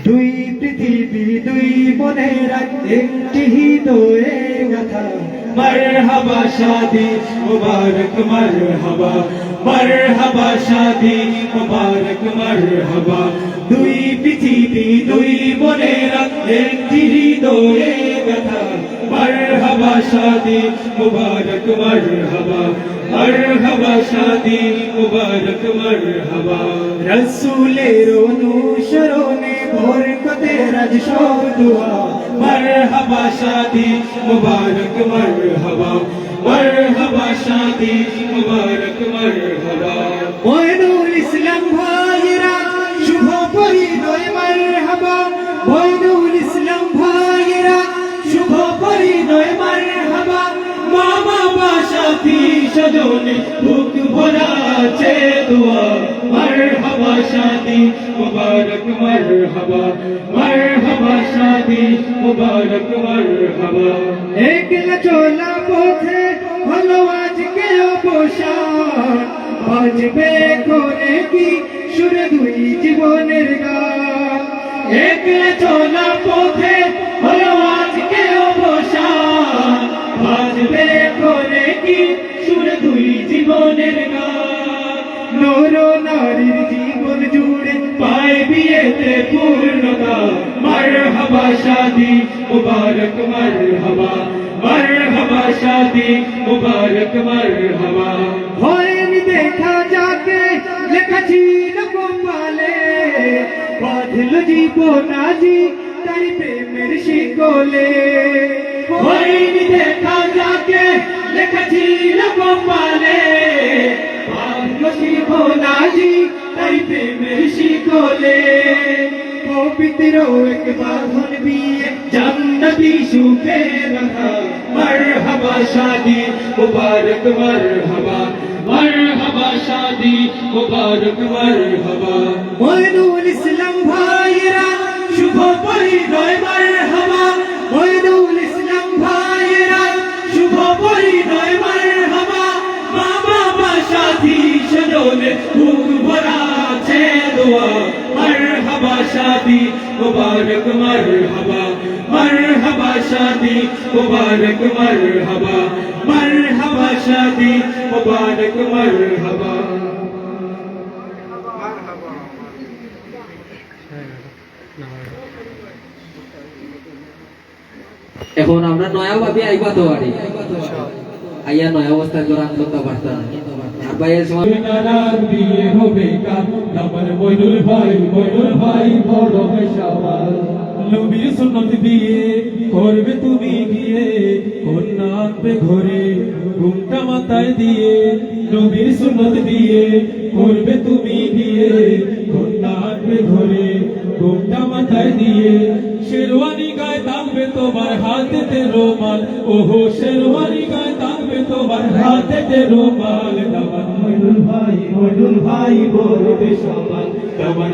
দুই পৃথিবী দুই মনের একটি হৃদয়ে গাথা মারহাবা শাদি মুবারক মারহাবা মারহাবা শাদি মুবারক মারহাবা দুই পৃথিবী দুই মনের একটি হৃদয়ে গাথা মারহাবা শাদি মুবারক মারহাবা মারহাবা শাদি মুবারক মারহাবা রাসূলের অনুসরণে বরকতের আজ সব দুয়া মারহাবা শাদি মুবারক মারহাবা মারহাবা শাদি মুবারক মারহাবা মইনুল ইসলাম ভাইরা শুভ পরিণয় মারহাবা মইনুল ইসলাম ভাইরা শুভ পরিণয় মারহাবা মা বাবা সাথী স্বজনে বুক ভরা আছে দোয়া মারহাবা শাদি মুবারক মারহাবা মারহাবা শাদি মুবারক মারহাবা একলা চলা পথে হলো আজকে অবসান বাজবে কোনে কি সুরে দুই জীবনের গান একলা চলা পথে হলো আজকে অবসান বাজবে কোনে কি সুরে দুই জীবনের গান নর নারীর জীবন জুড়ে পায় বিয়েতে পূর্ণতা মারহাবা শাদি মুবারক মারহাবা মারহাবা শাদি মুবারক মারহাবা হয়নি দেখা যাকে লেখা ছিল কপালে বাঁধল জীবন আজি তাই প্রেমের শিকলে হয়নি দেখা যাকে লেখা ছিল কপালে বাঁধল জীবন আজি তাই প্রেমের শিকলে পবিত্র এক বাঁধন বিয়ে জান্নাতি সুখে রাখা মারহাবা শাদি মুবারক মারহাবা মারহাবা শাদি মুবারক মারহাবা মইনুল ইসলাম ভাইরা শুভ পরিণয় মারহাবা মইনুল ইসলাম ভাইরা শুভ পরিণয় মারহাবা মা বাবা সাথী স্বজনে বুক ভরা আছে দোয়া মারহাবা শাদি মুবারক মারহাবা মারহাবা শাদি মুবারক মারহাবা মারহাবা শাদি মুবারক মারহাবা এখন আমরা নয়া ভাবে আইবা তো আরে আইয়া নয়া অবস্থায় জোরান করতে পারতাম আর ভাইয়ের সময় নানার বিয়ে হবে কাল আমার মইনুল ভাই বড় পেশাওয়াল নবীর সুন্নত দিয়ে করবে তুমি গিয়ে কন্যা আনবে ঘরে ঘুমটা মাথায় দিয়ে নবীর সুন্নত দিয়ে করবে তুমি গিয়ে কন্যা আনবে ঘরে ঘুমটা মাথায় দিয়ে শেরওয়ানি গায়ে থাকবে তোমার হাতেতে রুমাল ওহো শেরওয়ানি গায়ে থাকবে তোমার হাতেতে রুমাল দামান মইনুল ভাই বলবে সমান দামান